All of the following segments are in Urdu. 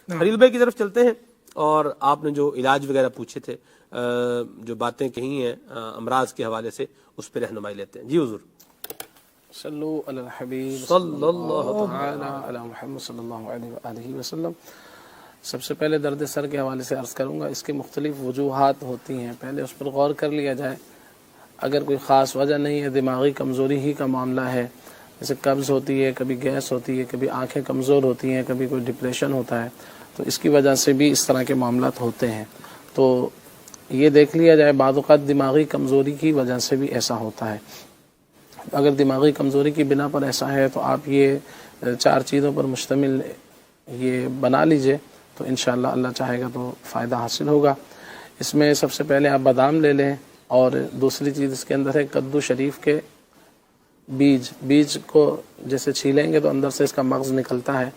خلیل بھائی کی طرف چلتے ہیں، اور آپ نے جو علاج وغیرہ پوچھے تھے، جو باتیں کہی ہیں امراض کے حوالے سے، اس پہ رہنمائی لیتے ہیں. جی حضور. صلو علی الحبیب صلی اللہ تعالی علی محمد صلی اللہ علیہ وآلہ وسلم. سب سے پہلے درد سر کے حوالے سے عرض کروں گا. اس کے مختلف وجوہات ہوتی ہیں، پہلے اس پر غور کر لیا جائے. اگر کوئی خاص وجہ نہیں ہے، دماغی کمزوری ہی کا معاملہ ہے، جیسے قبض ہوتی ہے، کبھی گیس ہوتی ہے، کبھی آنکھیں کمزور ہوتی ہیں، کبھی کوئی ڈپریشن ہوتا ہے، تو اس کی وجہ سے بھی اس طرح کے معاملات ہوتے ہیں. تو یہ دیکھ لیا جائے، بعض اوقات دماغی کمزوری کی وجہ سے بھی ایسا ہوتا ہے. اگر دماغی کمزوری کی بنا پر ایسا ہے تو آپ یہ 4 چیزوں پر مشتمل یہ بنا لیجئے، تو انشاءاللہ اللہ چاہے گا تو فائدہ حاصل ہوگا. اس میں سب سے پہلے آپ بادام لے لیں، اور دوسری چیز اس کے اندر ہے کدو شریف کے بیج کو جیسے چھیلیں گے تو اندر سے اس کا مغز نکلتا ہے،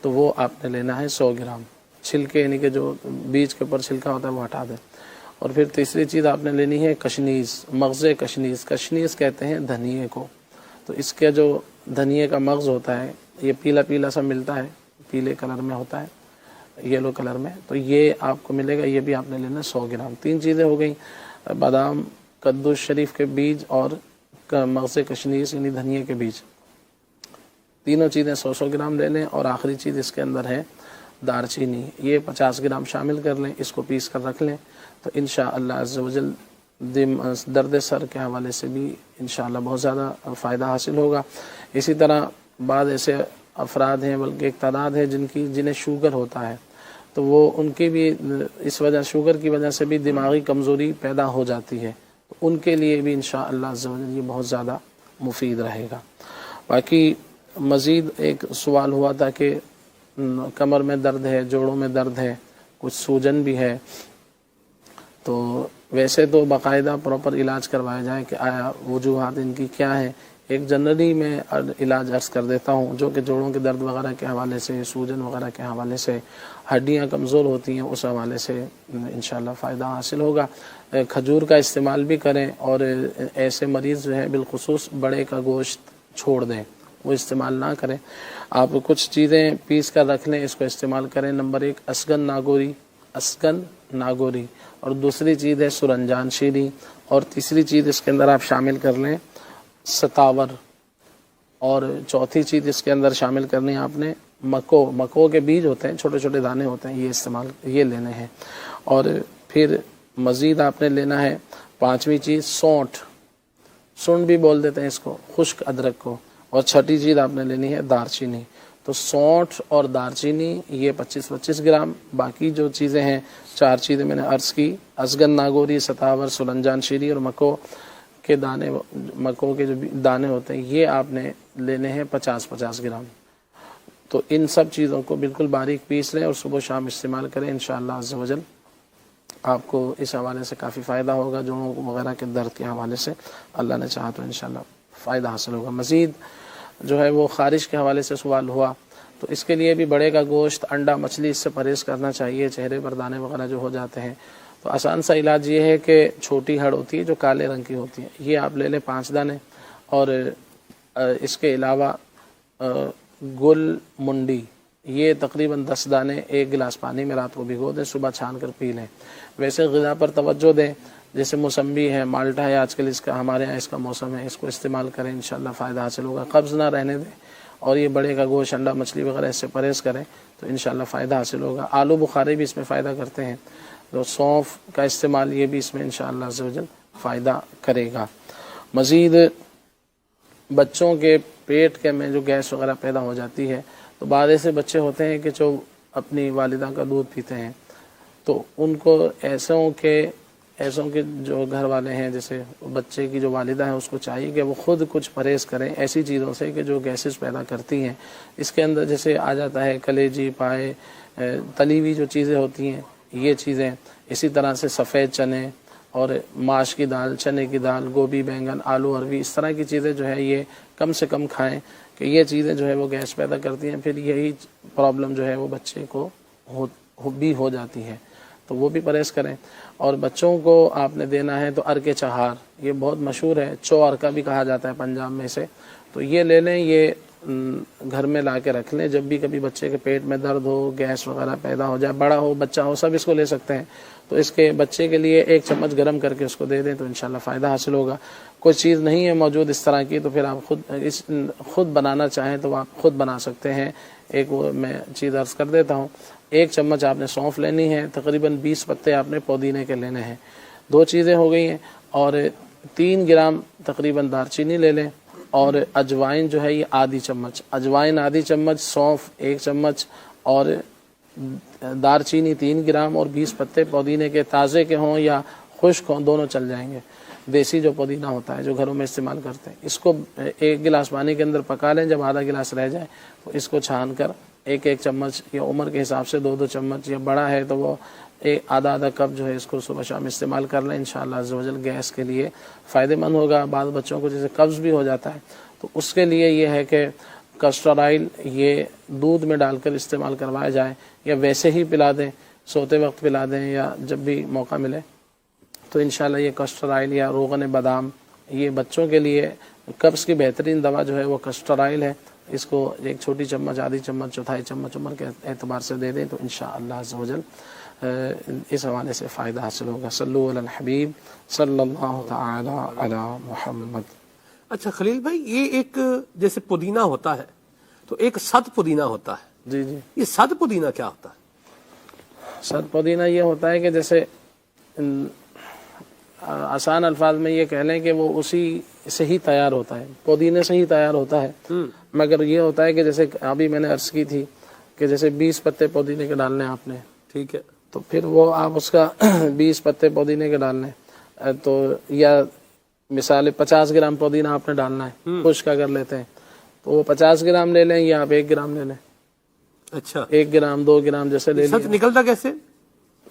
تو وہ آپ نے لینا ہے 100 گرام. چھلکے یعنی کہ جو بیج کے اوپر چھلکا ہوتا ہے وہ ہٹا دیں. اور پھر تیسری چیز آپ نے لینی ہے کشنیز، مغز کشنیز کہتے ہیں دھنیے کو. تو اس کے جو دھنیے کا مغز ہوتا ہے، یہ پیلا پیلا سا ملتا ہے، پیلے کلر میں ہوتا ہے، یلو کلر میں، تو یہ آپ کو ملے گا. یہ بھی آپ نے لینا 100 گرام. 3 چیزیں ہو گئیں، بادام، کدو شریف کے بیج اور مغز کشنیز یعنی دھنیے کے بیج. تینوں چیزیں 100 گرام لے لیں. اور آخری چیز اس کے اندر ہے دار چینی، یہ 50 گرام شامل کر لیں، اس کو پیس کر رکھ لیں. تو انشاءاللہ عز و جل درد سر کے حوالے سے بھی انشاءاللہ بہت زیادہ فائدہ حاصل ہوگا. اسی طرح بعض ایسے افراد ہیں، بلکہ ایک تعداد ہے جنہیں شوگر ہوتا ہے، تو وہ ان کی بھی اس وجہ شوگر کی وجہ سے بھی دماغی کمزوری پیدا ہو جاتی ہے. ان کے لیے بھی انشاءاللہ عز و جل یہ بہت زیادہ مفید رہے گا. باقی مزید ایک سوال ہوا تھا کہ کمر میں درد ہے، جوڑوں میں درد ہے، کچھ سوجن بھی ہے، تو ویسے تو باقاعدہ پراپر علاج کروایا جائے کہ آیا وجوہات ان کی کیا ہیں. ایک جنرلی میں علاج عرض کر دیتا ہوں، جو کہ جوڑوں کے درد وغیرہ کے حوالے سے، سوجن وغیرہ کے حوالے سے، ہڈیاں کمزور ہوتی ہیں، اس حوالے سے انشاءاللہ فائدہ حاصل ہوگا. کھجور کا استعمال بھی کریں، اور ایسے مریض جو ہے بالخصوص بڑے کا گوشت چھوڑ دیں، وہ استعمال نہ کریں. آپ کچھ چیزیں پیس کر رکھ لیں، اس کو استعمال کریں. نمبر 1 اسگن ناگوری، اور دوسری چیز ہے سرنجان شیری، اور تیسری چیز اس کے اندر آپ شامل کر لیں ستاور، اور چوتھی چیز اس کے اندر شامل کرنی ہے آپ نے مکو کے بیج ہوتے ہیں، چھوٹے چھوٹے دانے ہوتے ہیں، یہ لینے ہیں. اور پھر مزید آپ نے لینا ہے 5ویں چیز سونٹ بھی بول دیتے ہیں اس کو، خشک ادرک کو. اور 6ٹھی چیز آپ نے لینی ہے دار چینی. تو سونٹ اور دار چینی یہ 25 گرام. باقی جو چیزیں ہیں 4 چیزیں میں نے عرض کی، ازگن ناگوری، ستاور، سرنجان شیری اور مکو کے جو دانے ہوتے ہیں، یہ آپ نے لینے ہیں 50 گرام. تو ان سب چیزوں کو بالکل باریک پیس لیں اور صبح شام استعمال کریں. انشاءاللہ عز و جل آپ کو اس حوالے سے کافی فائدہ ہوگا. جوڑوں وغیرہ کے درد کے حوالے سے اللہ نے چاہا تو انشاءاللہ فائدہ حاصل ہوگا. مزید جو ہے وہ خارش کے حوالے سے سوال ہوا، تو اس کے لیے بھی بڑے کا گوشت، انڈا، مچھلی، اس سے پرہیز کرنا چاہیے. چہرے پر دانے وغیرہ جو ہو جاتے ہیں، تو آسان سا علاج یہ ہے کہ چھوٹی ہڑ ہوتی ہے جو کالے رنگ کی ہوتی ہے، یہ آپ لے لیں 5 دانے. اور اس کے علاوہ گل منڈی، یہ تقریباً 10 دانے 1 گلاس پانی میں رات کو بھگو دیں، صبح چھان کر پی لیں. ویسے غذا پر توجہ دیں، جیسے موسمبی ہے، مالٹا ہے، آج کل اس کا ہمارے ہاں اس کا موسم ہے، اس کو استعمال کریں، انشاءاللہ فائدہ حاصل ہوگا. قبض نہ رہنے دیں، اور یہ بڑے کا گوشت، انڈا، مچھلی وغیرہ اس سے پرہیز کریں تو انشاءاللہ فائدہ حاصل ہوگا. آلو بخارے بھی اس میں فائدہ کرتے ہیں، تو سونف کا استعمال یہ بھی اس میں انشاءاللہ عز و جل فائدہ کرے گا. مزید بچوں کے پیٹ کے میں جو گیس وغیرہ پیدا ہو جاتی ہے، تو بعض ایسے بچے ہوتے ہیں کہ جو اپنی والدہ کا دودھ پیتے ہیں، تو ان کو ایسوں کے جو گھر والے ہیں، جیسے بچے کی جو والدہ ہے، اس کو چاہیے کہ وہ خود کچھ پرہیز کریں ایسی چیزوں سے کہ جو گیسز پیدا کرتی ہیں. اس کے اندر جیسے آ جاتا ہے کلیجی، پائے، تلی ہوئی جو چیزیں ہوتی ہیں، یہ چیزیں. اسی طرح سے سفید چنے اور ماش کی دال، چنے کی دال، گوبھی، بینگن، آلو، اروی، اس طرح کی چیزیں جو ہے یہ کم سے کم کھائیں، کہ یہ چیزیں جو ہے وہ گیس پیدا کرتی ہیں. پھر یہی پرابلم جو ہے وہ بچے کو بھی ہو جاتی ہے، تو وہ بھی پرہیز کریں. اور بچوں کو آپ نے دینا ہے تو ارکے چہار، یہ بہت مشہور ہے، چو ارکا بھی کہا جاتا ہے پنجاب میں سے، تو یہ لے لیں. یہ گھر میں لا کے رکھ لیں. جب بھی کبھی بچے کے پیٹ میں درد ہو, گیس وغیرہ پیدا ہو جائے, بڑا ہو بچہ ہو, سب اس کو لے سکتے ہیں. تو اس کے بچے کے لیے 1 چمچ گرم کر کے اس کو دے دیں تو انشاءاللہ فائدہ حاصل ہوگا. کوئی چیز نہیں ہے موجود اس طرح کی تو پھر آپ خود بنانا چاہیں تو آپ خود بنا سکتے ہیں. ایک وہ میں چیز عرض کر دیتا ہوں. 1 چمچ آپ نے سونف لینی ہے, تقریباً 20 پتے آپ نے پودینے کے لینے ہیں. 2 چیزیں ہو گئی ہیں. اور 3 گرام تقریباً دار چینی لے لیں, اور اجوائن جو ہے یہ آدھی چمچ, اجوائن آدھی چمچ, سونف 1 چمچ, اور دار چینی 3 گرام, اور 20 پتے پودینے کے, تازے کے ہوں یا خشک ہوں دونوں چل جائیں گے. دیسی جو پودینہ ہوتا ہے جو گھروں میں استعمال کرتے ہیں, اس کو 1 گلاس پانی کے اندر پکا لیں. جب آدھا گلاس رہ جائے تو اس کو چھان کر 1 چمچ, یا عمر کے حساب سے 2 چمچ, یا بڑا ہے تو وہ آدھا کپ جو ہے اس کو صبح شام استعمال کر لیں. انشاءاللہ عز و جل گیس کے لیے فائدہ مند ہوگا. بعض بچوں کو جیسے قبض بھی ہو جاتا ہے تو اس کے لیے یہ ہے کہ کسٹر آئل یہ دودھ میں ڈال کر استعمال کروایا جائے, یا ویسے ہی پلا دیں, سوتے وقت پلا دیں, یا جب بھی موقع ملے. تو انشاءاللہ یہ کسٹر آئل یا روغن بادام یہ بچوں کے لیے قبض کی بہترین دوا جو ہے وہ کسٹر آئل ہے. اس کو 1 چھوٹی چمچ, آدھی چمچ, چوتھائی چمچ عمر کے اعتبار سے دے دیں تو انشاءاللہ عز و جل اس حوالے سے فائدہ حاصل ہوگا. صلو علی الحبیب صلی اللہ تعالی علی محمد. اچھا خلیل بھائی, یہ ایک جیسے پودینہ ہوتا ہے تو ایک سد پودینہ ہوتا ہے. جی جی, یہ سد پودینہ کیا ہوتا ہے؟ سد پودینہ یہ ہوتا ہے کہ جیسے آسان الفاظ میں یہ کہہ لیں کہ وہ اسی سے ہی تیار ہوتا ہے, پودینے سے ہی تیار ہوتا ہے. مگر یہ ہوتا ہے کہ جیسے ابھی میں نے عرض کی تھی کہ جیسے 20 پتے پودینے کے ڈالنے آپ نے, ٹھیک ہے, تو پھر وہ آپ اس کا 20 پتے پودینے کے ڈالنے, تو یا مثال 50 گرام پودینہ آپ نے ڈالنا ہے, خشک اگر لیتے ہیں تو وہ 50 گرام لے لیں, یا آپ 1 گرام لے لیں. اچھا, 1 گرام 2 گرام جیسے لے لیں. سد نکلتا کیسے؟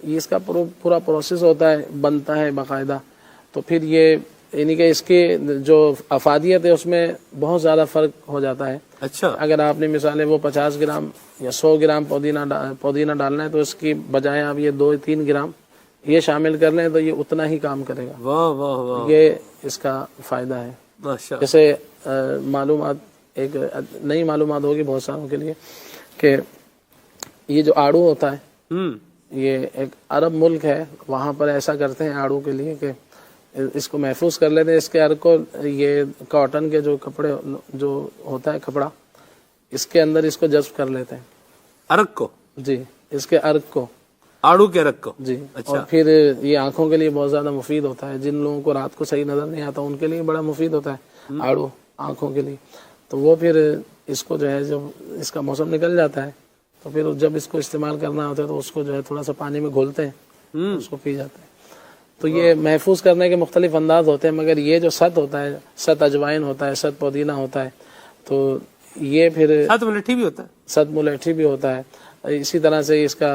یہ اس کا پورا پروسیس ہوتا ہے, بنتا ہے باقاعدہ. تو پھر یہ یعنی کہ اس کی جو افادیت ہے اس میں بہت زیادہ فرق ہو جاتا ہے. اچھا, اگر آپ نے مثالیں وہ 50 گرام یا 100 گرام پودینہ ڈالنا ہے تو اس کی بجائے آپ یہ 2-3 گرام یہ شامل کر لیں تو یہ اتنا ہی کام کرے گا. واہ واہ واہ, یہ اس کا فائدہ ہے. ماشاء. جیسے معلومات, ایک نئی معلومات ہوگی بہت ساروں کے لیے کہ یہ جو آڑو ہوتا ہے یہ ایک عرب ملک ہے, وہاں پر ایسا کرتے ہیں آڑو کے لیے کہ اس کو محفوظ کر لیتے ہیں. اس کے ارگ کو یہ کاٹن کے جو کپڑے جو ہوتا ہے کپڑا, اس کے اندر اس کو جذب کر لیتے ہیں. ارگ کو؟ جی, اس کے ارگ کو, آڑو کے ارگ کو. جی. اچھا. اور پھر یہ آنکھوں کے لیے بہت زیادہ مفید ہوتا ہے. جن لوگوں کو رات کو صحیح نظر نہیں آتا ان کے لیے بڑا مفید ہوتا ہے آڑو آنکھوں کے لیے. تو وہ پھر اس کو جو ہے جب اس کا موسم نکل جاتا ہے تو پھر جب اس کو استعمال کرنا ہوتا ہے تو اس کو جو ہے تھوڑا سا پانی میں گھولتے ہیں, اس کو پی جاتے ہیں. تو یہ محفوظ کرنے کے مختلف انداز ہوتے ہیں. مگر یہ جو ست ہوتا ہے, ست اجوائن ہوتا ہے, ست پودینہ ہوتا ہے, تو یہ پھر سد ملیٹھی بھی ہوتا ہے. ست ملیٹھی بھی ہوتا ہے. اسی طرح سے اس کا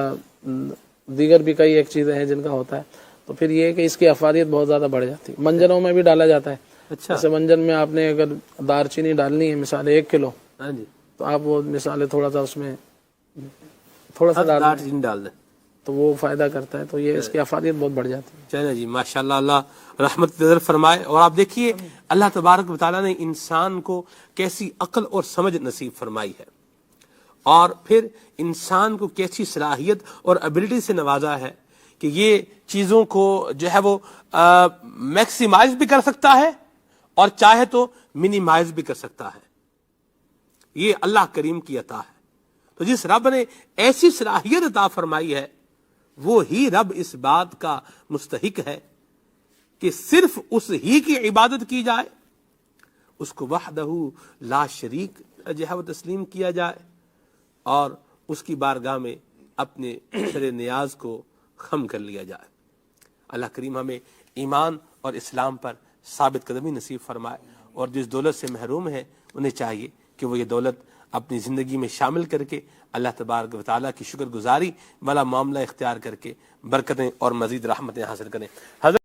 دیگر بھی کئی ایک چیزیں ہیں جن کا ہوتا ہے. تو پھر یہ کہ اس کی افادیت بہت زیادہ بڑھ جاتی ہے. منجنوں میں بھی ڈالا جاتا ہے. اچھا, جیسے منجن میں آپ نے اگر دار چینی ڈالنی ہے مثال 1 کلو, ہاں جی, تو آپ وہ مثال تھوڑا سا اس میں تھوڑا سا دار چینی ڈال دیں تو وہ فائدہ کرتا ہے. تو یہ اس کی افادیت بہت بڑھ جاتی ہے. چلیں جی, ماشاءاللہ, اللہ رحمت نظر فرمائے. اور آپ دیکھیے اللہ تبارک و تعالیٰ نے انسان کو کیسی عقل اور سمجھ نصیب فرمائی ہے, اور پھر انسان کو کیسی صلاحیت اور ابیلٹی سے نوازا ہے کہ یہ چیزوں کو جو ہے وہ میکسیمائز بھی کر سکتا ہے اور چاہے تو منیمائز بھی کر سکتا ہے. یہ اللہ کریم کی عطا ہے. تو جس رب نے ایسی صلاحیت عطا فرمائی ہے وہ ہی رب اس بات کا مستحق ہے کہ صرف اس ہی کی عبادت کی جائے, اس کو وحدہ لا شریک جو ہے وہ تسلیم کیا جائے, اور اس کی بارگاہ میں اپنے سر نیاز کو خم کر لیا جائے. اللہ کریم ہمیں ایمان اور اسلام پر ثابت قدمی نصیب فرمائے, اور جس دولت سے محروم ہے انہیں چاہیے کہ وہ یہ دولت اپنی زندگی میں شامل کر کے اللہ تبارک و تعالیٰ کی شکر گزاری والا معاملہ اختیار کر کے برکتیں اور مزید رحمتیں حاصل کریں. حضرت